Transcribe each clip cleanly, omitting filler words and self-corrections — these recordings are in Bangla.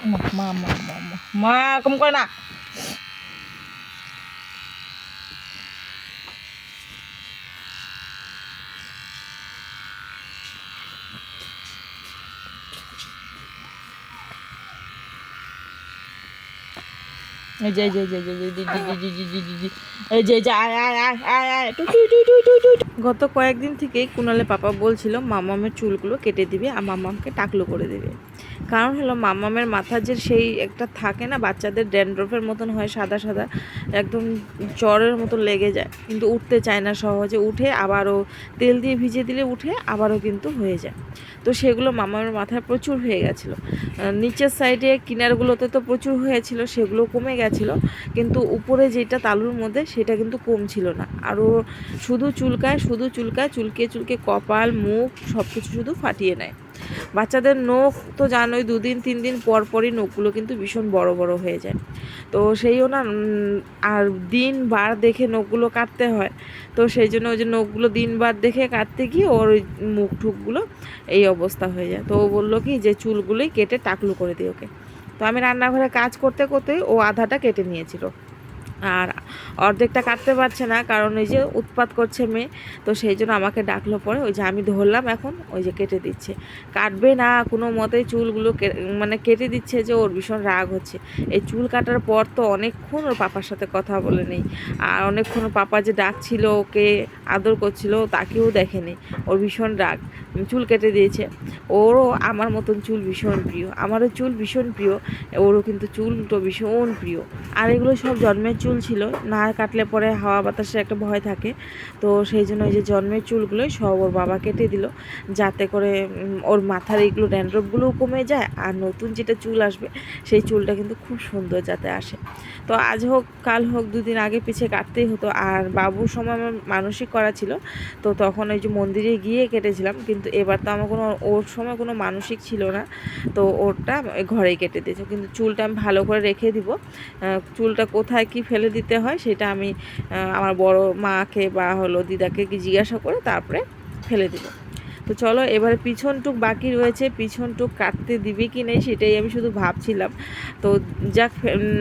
মা মা মা মা মা কম করে না। এই যে আয় আয় আয় আয় আয় টু টু টু টু টু টু। গত কয়েকদিন থেকেই কুণালের পাপা বলছিল মামামের চুলগুলো কেটে দিবে আর মামামকে টাকলো করে দেবে। কারণ হলো মামামের মাথার যে সেই একটা থাকে না বাচ্চাদের ড্যান্ড্রফের মতন হয় সাদা সাদা, একদম জ্বরের মতো লেগে যায়, কিন্তু উঠতে চায় না সহজে, উঠে আবারও তেল দিয়ে ভিজিয়ে দিলে উঠে আবারও কিন্তু হয়ে যায়। তো সেগুলো মামামের মাথায় প্রচুর হয়ে গেছিলো। নিচের সাইডে কিনারগুলোতে তো প্রচুর হয়েছিল, সেগুলো কমে গেছিলো, কিন্তু উপরে যেটা তালুর মধ্যে সেটা কিন্তু কমছিল না। আরও শুধু চুলকায় চুলকে চুলকে কপাল মুখ সব কিছু শুধু ফাটিয়ে নেয়। বাচ্চাদের নখ তো জানোই 2-3 দিন পর পরই নখগুলো কিন্তু ভীষণ বড় বড় হয়ে যায়। তো সেইও না, আর দিন বার দেখে নখগুলো কাটতে হয়। তো সেই জন্য ওই যে নখগুলো দিন বার দেখে কাটতে গিয়ে ওর ওই মুখ ঠুকগুলো এই অবস্থা হয়ে যায়। তো ও বললো কি যে চুলগুলোই কেটে টাকলু করে দিই ওকে। তো আমি রান্নাঘরে কাজ করতে করতেই ও আধাটা কেটে নিয়েছিল, আর অর্ধেকটা কাটতে পারছে না, কারণ ওই যে উৎপাত করছে মেয়ে। তো সেই জন্য আমাকে ডাকলো পরে, ওই যে আমি ধরলাম এখন, ওই যে কেটে দিচ্ছে। কাটবে না কোনো মতেই চুলগুলো মানে কেটে দিচ্ছে, যে ওর ভীষণ রাগ হচ্ছে। এই চুল কাটার পর তো অনেকক্ষণ ওর পাপার সাথে কথা বলে নেই, আর অনেকক্ষণ ওর পাপা যে ডাকছিল ওকে আদর করছিল তাকেও দেখেনি। ওর ভীষণ রাগ, চুল কেটে দিয়েছে। ওরও আমার মতন চুল ভীষণ প্রিয়, আমারও চুল ভীষণ প্রিয়, ওরও কিন্তু চুলটো ভীষণ প্রিয়। আর এগুলো সব জন্মের চুল ছিল, না কাটলে পরে হাওয়া বাতাসে একটা ভয় থাকে। তো সেই জন্য ওই যে জন্মের চুলগুলোই সব ওর বাবা কেটে দিল, যাতে করে ওর মাথার এইগুলো ড্যান্ড্রফগুলোও কমে যায়, আর নতুন যেটা চুল আসবে সেই চুলটা কিন্তু খুব সুন্দর যাতে আসে। তো আজ হোক কাল হোক 2 দিন আগে পিছিয়ে কাটতেই হতো। আর বাবুর সময় আমার মানসিক করা ছিল, তো তখন ওই যে মন্দিরে গিয়ে কেটেছিলাম, কিন্তু এবার তো আমার কোনো, ওর সময় কোনো মানসিক ছিল না, তো ওরটা ঘরেই কেটে দিয়েছে। কিন্তু চুলটা আমি ভালো করে রেখে দিব, চুলটা কোথায় কি ফেলে দিতে হয় সেটা আমি আমার বড় মাকে বা হলো দিদাকে কি জিজ্ঞাসা করে তারপরে ফেলে দিব। তো চলো এবারে পিছনটুক বাকি রয়েছে, পিছনটুক কাটতে দিবে কি নেই সেটাই আমি শুধু ভাবছিলাম। তো যাক,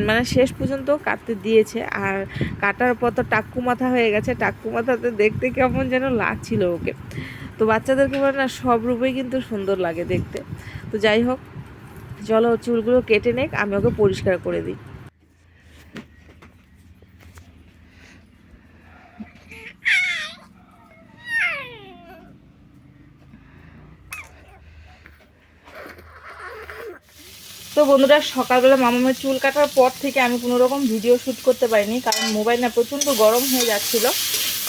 মানে শেষ পর্যন্ত কাটতে দিয়েছে। আর কাটার পর তো টাক্কু মাথা হয়ে গেছে, টাক্কু মাথাতে দেখতে কেমন যেন লাগছিল ওকে। তো বাচ্চাদেরকে বলে না, সব রূপেই কিন্তু সুন্দর লাগে দেখতে। তো যাই হোক, চলো চুলগুলো কেটে নেক, আমি ওকে পরিষ্কার করে দিই। তো বন্ধুরা, সকালবেলা মামামের চুল কাটার পর থেকে আমি কোনো রকম ভিডিও শ্যুট করতে পারিনি, কারণ মোবাইল না প্রচণ্ড গরম হয়ে যাচ্ছিল।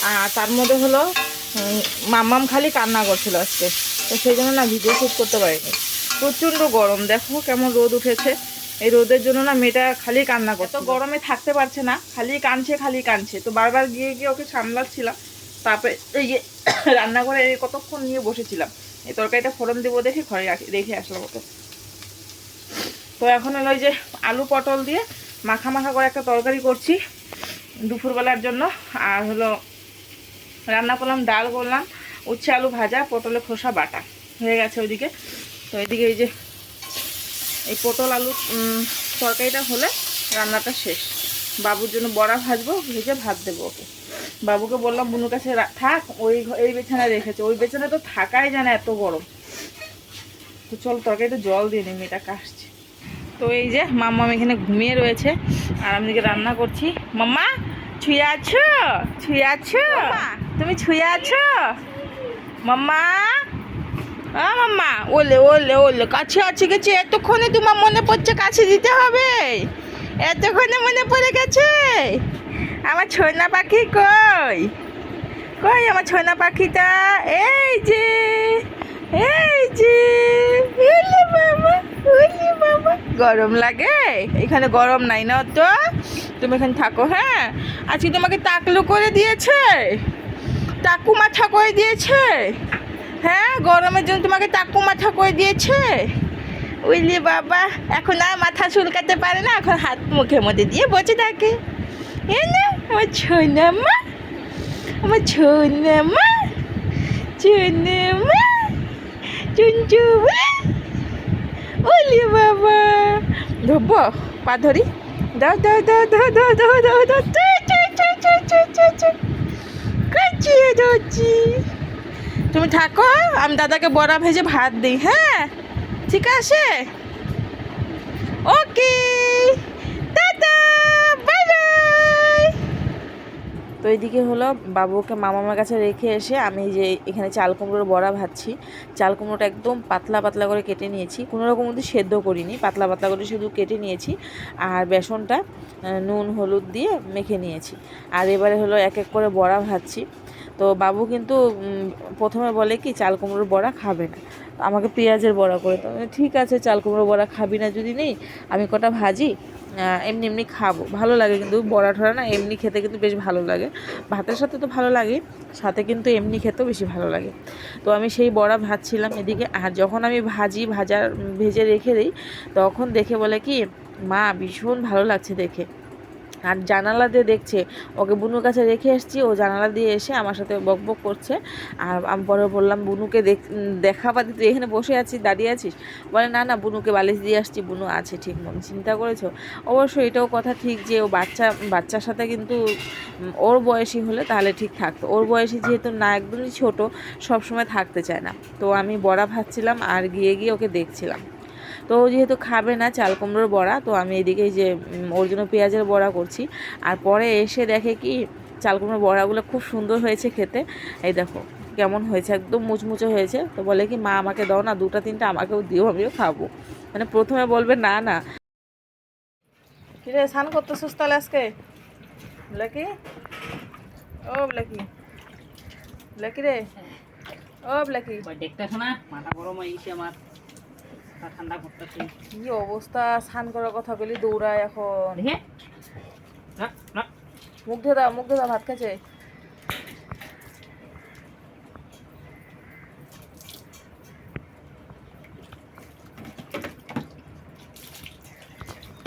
আর তার মধ্যে হলো মাম্মাম খালি কান্না করছিল আজকে, তো সেই জন্য না ভিডিও শ্যুট করতে পারিনি। প্রচণ্ড গরম, দেখো কেমন রোদ উঠেছে। এই রোদের জন্য না মেয়েটা খালি কান্না করছে, তো গরমে থাকতে পারছে না, খালি কাঁদছে। তো বারবার গিয়ে গিয়ে ওকে সামলাচ্ছিলাম। তারপরে এই যে রান্নাঘরে কতক্ষণ নিয়ে বসেছিলাম, এই তরকারিটা ফোড়ন দেবো দেখে ঘরে রেখে আসলাম ওকে। তো এখন হলো ওই যে আলু পটল দিয়ে মাখা মাখা করে একটা তরকারি করছি দুপুরবেলার জন্য। আর হলো রান্না করলাম, ডাল করলাম, উচ্ছে আলু ভাজা, পটলের খোসা বাটা হয়ে গেছে ওইদিকে। তো এইদিকে এই যে এই পটল আলু তরকারিটা হলে রান্নাটা শেষ। বাবুর জন্য বড়া ভাজবো, ভেজে ভাত দেবো ওকে। বাবুকে বললাম বুনুর কাছে থাক, এই বিছানায় রেখেছে, ওই বিছানায় তো থাকাই যায় না, এত গরম। তো চল তরকারিতে জল দিয়ে নি, মেয়েটা কাশছে। তো এই যে মাম্মা এখানে ঘুমিয়ে রয়েছে, আর আমি দিকে রান্না করছি। মাম্মা ছুঁয়ে আছো, তুমি ছুঁয়ে আছো মাম্মা? মাম্মা ওলে ওলে ওলে, কাছে আছে গেছে, এতক্ষণে তোমার মনে পড়ছে কাছে দিতে হবে, এতক্ষণে মনে পড়ে গেছে। আমার ছয়না পাখি কই, কই আমার ছয়না পাখিটা? এই যে বাবা, গরম লাগে এখানে? গরম নাই না তো, তুমি এখানে থাকো। হ্যাঁ, আজকে তোমাকে টাকলু করে দিয়েছে, টাকু মাথা করে দিয়েছে। হ্যাঁ, গরমের জন্য তোমাকে টাকু মাথা করে দিয়েছে। বুঝলি বাবা, এখন আর মাথা চুলকাতে পারে না, এখন হাত মুখের মধ্যে দিয়ে বসে থাকে। না আমার ছোনা মা, আমার ছোনা মা, ছোনা মা, চুনচু। ওলি বাবা, ধরবো পা ধরি, দাও দাও দাও দাও দাও দাও দাও দাও, ধরছি। তুমি থাকো, আমি দাদাকে বড়া ভেজে ভাত দিই। হ্যাঁ ঠিক আছে, ওকে, টাটা, বাই বাই। তো এইদিকে হলো বাবুকে মামার কাছে রেখে এসে আমি যে এখানে চাল কুমড়োর বড়া ভাজছি। চাল কুমড়োটা একদম পাতলা পাতলা করে কেটে নিয়েছি, কোনো রকম মধ্যে সেদ্ধ করিনি, পাতলা পাতলা করে শুধু কেটে নিয়েছি। আর বেসনটা নুন হলুদ দিয়ে মেখে নিয়েছি। আর এবারে হলো এক এক করে বড়া ভাজছি। তো বাবু কিন্তু প্রথমে বলে কি চাল কুমড়োর বড়া খাবে না, আমাকে পেঁয়াজের বড়া করে। তো ঠিক আছে, চাল কুমড়ো বড়া খাবি না যদি নেই, আমি কটা ভাজি, এমনি এমনি খাবো, ভালো লাগে কিন্তু বড়া ঠড়া না এমনি খেতে কিন্তু বেশ ভালো লাগে। ভাতের সাথে তো ভালো লাগে, সাথে কিন্তু এমনি খেতেও বেশি ভালো লাগে। তো আমি সেই বড়া ভাজছিলাম এদিকে। আর যখন আমি ভেজে রেখে দিই, তখন দেখে বলে কি মা ভীষণ ভালো লাগছে দেখে। আর জানালা দিয়ে দেখছে, ওকে বুনুর কাছে রেখে এসেছি, ও জানালা দিয়ে এসে আমার সাথে বকবক করছে। আর আমি পরে বললাম বুনুকে দেখাবা, তুই এখানে বসে আছিস, দাঁড়িয়ে আছিস? বলে না না, বুনুকে বালিশ দিয়ে আসছি, বুনু আছে ঠিক মন। চিন্তা করেছো? অবশ্যই এটাও কথা ঠিক যে ও বাচ্চার সাথে কিন্তু ওর বয়সী হলে তাহলে ঠিক থাকতো, ওর বয়সী যেহেতু না, একদমই ছোট, সবসময় থাকতে চায় না। তো আমি বড়া ভাজছিলাম আর গিয়ে গিয়ে ওকে দেখছিলাম। তো ও যেহেতু খাবে না চাল কুমড়োর বড়া, তো আমি এদিকে যে ওর জন্য পেঁয়াজের বড়া করছি। আর পরে এসে দেখে কি চাল কুমড়োর বড়াগুলো খুব সুন্দর হয়েছে খেতে। এই দেখো কেমন হয়েছে, একদম মুচমুচে হয়েছে। তো বলে কি মা আমাকে দাও না, দুটা তিনটা আমাকেও দিও, আমিও খাবো। মানে প্রথমে বলবে না না। কিরে স্নান করতেছিস তাহলে আজকে? ব্ল্যাকি, ও ব্ল্যাকি, ব্ল্যাকি রে, ও ব্ল্যাকি, দেখতে শোনা মাথা গরম হয়ে গেছে আমার, ঠান্ডা করতেছে। কি অবস্থা, স্নান করার কথা বলি দৌড়ায় এখন। দেখে না না, মুখ ধুয়ে দাও, মুখ ধুয়ে দাও, ভাত খেয়েছে।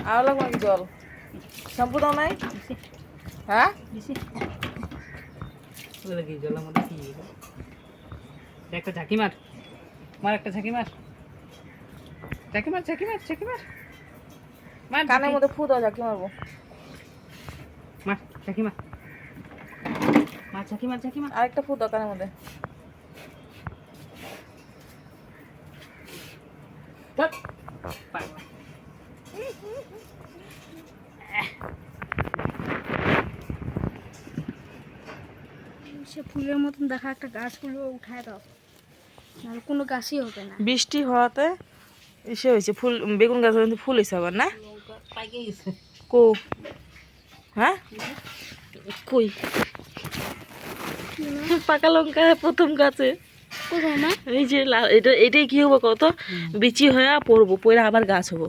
আরো লাগবে নাকি জল? শ্যাম্পু দাও নাই? হ্যাঁ দিছি ওগুলো কি জলের মধ্যে কি একটা ঝাঁকি মার, মার একটা ঝাঁকি মার, ঝাঁকি মার, ঝাঁকি মার, ঝাঁকি মার, মার কানের মধ্যে ফু দাও, ঝাঁকি মারবো। মার ঝাঁকি মার, মার ঝাঁকি মার, ঝাঁকি মার, আরেকটা ফু দাও কানের মধ্যে। সে ফুলের মতন দেখা একটা গাছগুলো উঠায় দাও, নাহলে কোনো গাছই হবে না। বৃষ্টি হওয়াতে এসে হয়েছে ফুল, বেগুন গাছ কিন্তু ফুল হয়েছে আবার না? পাইকে গেছে কো, হ্যাঁ কই পাকা লঙ্কা প্রথম গাছে? কোথায় মা? এই যে এটাই কি হবো কত, বিচি হয়ে পড়বো, পড়ে আবার গাছ হবো।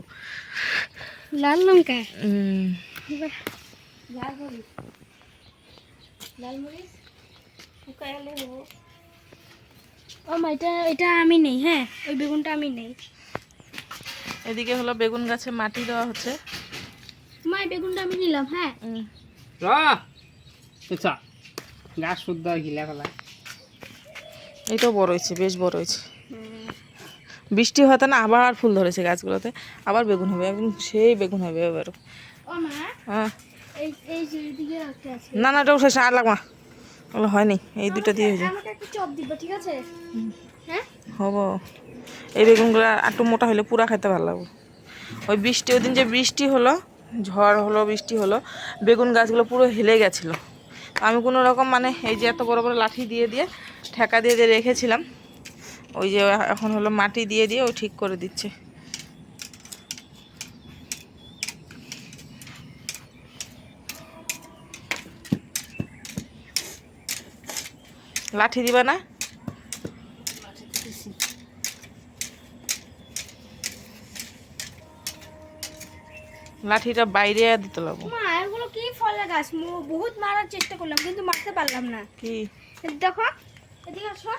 লাল লঙ্কা, ও মা এটা এটা আমি নেই, হ্যাঁ ওই বেগুনটা আমি নেই। এদিকে হলো বেগুন গাছে মাটি দেওয়া হচ্ছে। মা এই বেগুনটা আমি নিলাম, হ্যাঁ। গাছ শুদ্ধ গিলা ফেলা, এটাও বড় হয়েছে, বেশ বড় হয়েছে। বৃষ্টি হয়তো না, আবার ফুল ধরেছে গাছগুলোতে, আবার বেগুন হবে, একদম সেই বেগুন হবে এবারও। ও মা হ্যাঁ এই এই যে এদিকে একটা আছে। না না, ওটা শেষ আর লাগবা, ওগুলো হয়নি, এই দুটো দিয়ে হয়ে যায়। আমাকে একটা চপ দিবা, ঠিক আছে? হ্যাঁ হবো। এই বেগুনগুলো একটু মোটা হলে পুরা খেতে ভালো লাগবে। ওই বৃষ্টি, ওই দিন যে বৃষ্টি হলো, ঝড় হলো, বৃষ্টি হলো, বেগুন গাছগুলো পুরো হেলে গেছিলো। আমি কোনো রকম মানে এই যে এত বড় বড় লাঠি দিয়ে দিয়ে ঠেকা দিয়ে দিয়ে রেখেছিলাম, ওই যে এখন হলো মাটি দিয়ে দিয়ে ও ঠিক করে দিচ্ছে। লাঠি দিবা না? লাঠিটা বাইরে দিতে লাগবো। মা এগুলো কি ফলের গাছ, বহুত মারার চেষ্টা করলাম কিন্তু মারতে পারলাম না। কি দেখো এদিকে আসো,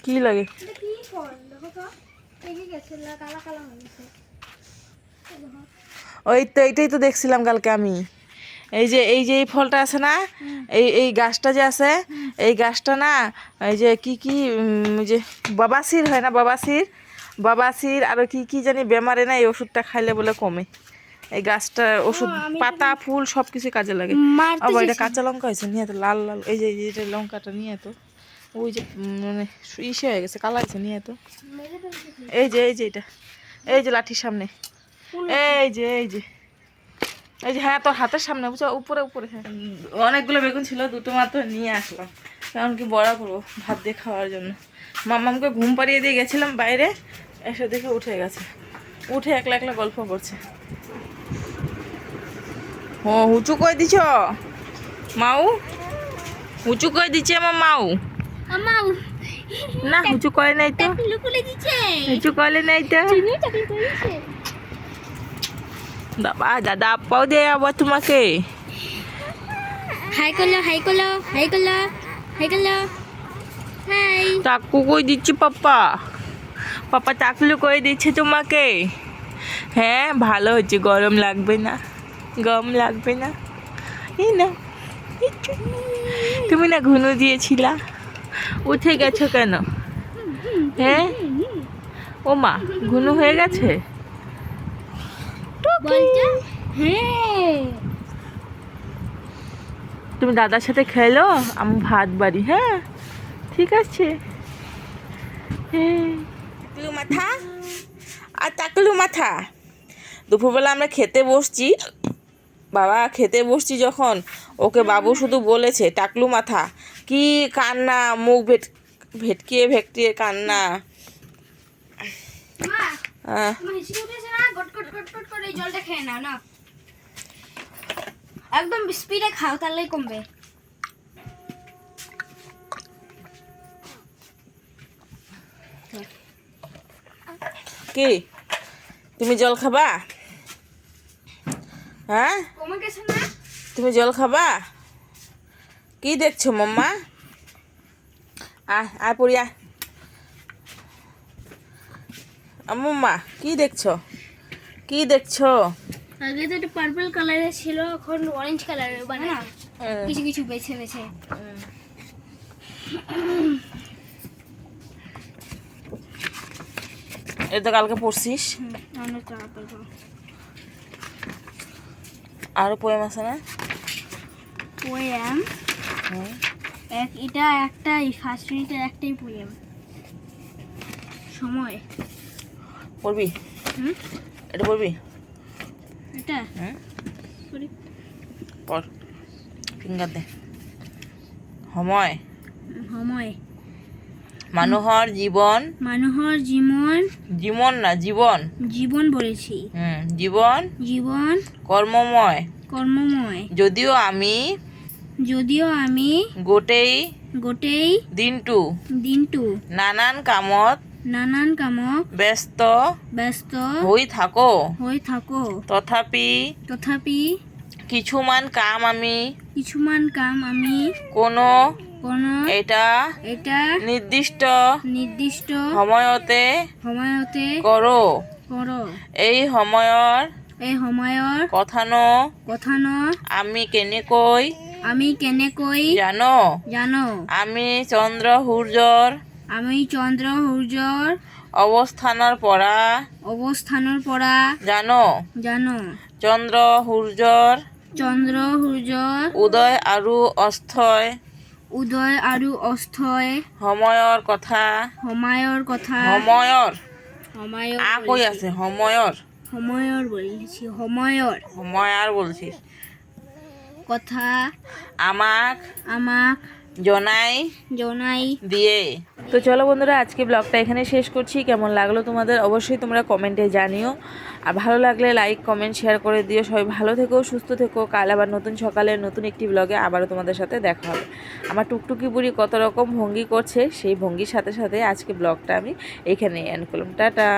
কি লাগে? এটা কি ফল দেখো তো, পেকে গেছে, কালা কালা হয়ে গেছে। ওই তো এইটাই তো দেখছিলাম কালকে আমি। এই যে এই ফলটা আছে না, এই গাছটা যে আছে, এই গাছটা না, এই যে কি কি ওই যে বাবাসির হয় না, বাবাসির আরো কি কি জানি বেমারে না এই ওষুধটা খাইলে বলে কমে। এই গাছটা ওষুধ পাতা ফুল সব কিছু কাজে লাগে। আবার এটা কাঁচা লঙ্কা হয়েছে, নিয়ে তো লাল লাল এই যে এটা লঙ্কাটা নিয়ে তো ওই যে মানে ইসে হয়ে গেছে, কালা হয়েছে, নিয়ে তো এই যে এটা এই যে লাঠির সামনে এই যে হ্যাঁ তোর হাতের সামনে বুঝছো, উপরে হ্যাঁ। অনেকগুলো বেগুন ছিল, দুটো মাত্র নিয়ে আসলাম, কারণ কি বড়া করবো ভাত দিয়ে খাওয়ার জন্য। মাম্মামকে ঘুম পাড়িয়ে দিয়ে গেছিলাম বাইরে, এসে দেখে উঠে গেছে, উঠে একলা একলা গল্প করছে। ও উঁচু করে দিছ মাউ, উঁচু করে দিচ্ছে আমার মাউ। না উঁচু করে নাই তো, উঁচু করে নাই তো। দাদা আপ্পাও দিয়ে আবার তোমাকে। হাই করলো। হাই। টাকু কই দিচ্ছি পাপা টাকলু করে দিচ্ছে তোমাকে। হ্যাঁ ভালো হচ্ছে, গরম লাগবে না এই না। তুমি না ঘুনু দিয়েছিলা, উঠে গেছো কেন? হ্যাঁ ও মা ঘুনু হয়ে গেছে। বলছো হ্যাঁ। তুমি দাদার সাথে খেলো, আমি ভাত বাড়ি। হ্যাঁ ঠিক আছে। টাকলু মাথা আর টাকলু মাথা। দুপুরবেলা আমরা খেতে বসছি, বাবা খেতে বসছি যখন, ওকে বাবু শুধু বলেছে টাকলু মাথা, কি কান্না, মুখ ভেটকিয়ে কান্না। জলটা খেয়ে নাও না, একদম স্পিডে খাও তাহলেই কমবে। কি তুমি জল খাবা? হ্যাঁ কমে গেছে না? তুমি জল খাবা? কি দেখছো মাম্মা? আয় পড়ি আয়। মাম্মা কি দেখছো? আগে তো এটা পার্পল কালারের ছিল, এখন অরেঞ্জ কালারের বানা কিছু বেছে এটা তো কালকে পড়ছিস। আরো পোয়েম আছে না? পোয়েম এটা একটাই, ফার্স্ট ইউনিটের একটাই পোয়েম। সময় পড়বি? এটা পড়বি? এটা পড়, ফিঙ্গার দে। সময় মানুহৰ জীবন বলেছি। জীবন কর্মময়। যদিও আমি গোটেই দিনটো নানান কামত ব্যস্ত হৈ থাকো, তথাপি কিছুমান কাম আমি কোনো এটা নির্দিষ্ট সময়তে করো। এই সময়ৰ কথানো আমি কেনেকৈ জানো? আমি চন্দ্ৰ সূৰ্যৰ অৱস্থানৰ পৰা জানো। চন্দ্ৰ সূৰ্যৰ উদয় আৰু অস্তয় সময়ৰ কথা কৈ আছে। সময়ৰ বলছিস কথা আমাক জনাই দিয়ে। তো চলো বন্ধুরা, আজকে ব্লগটা এখানে শেষ করছি। কেমন লাগলো তোমাদের অবশ্যই তোমরা কমেন্টে জানিও, আর ভালো লাগলে লাইক কমেন্ট শেয়ার করে দিও। সবাই ভালো থেকো, সুস্থ থেকো। কাল আবার নতুন সকালে নতুন একটি ব্লগে আবারও তোমাদের সাথে দেখা হবে। আমার টুকটুকি বুড়ি কত রকম ভঙ্গি করছে, সেই ভঙ্গির সাথে সাথে আজকে ব্লগটা আমি এখানেই এন্ড করলাম। টাটা।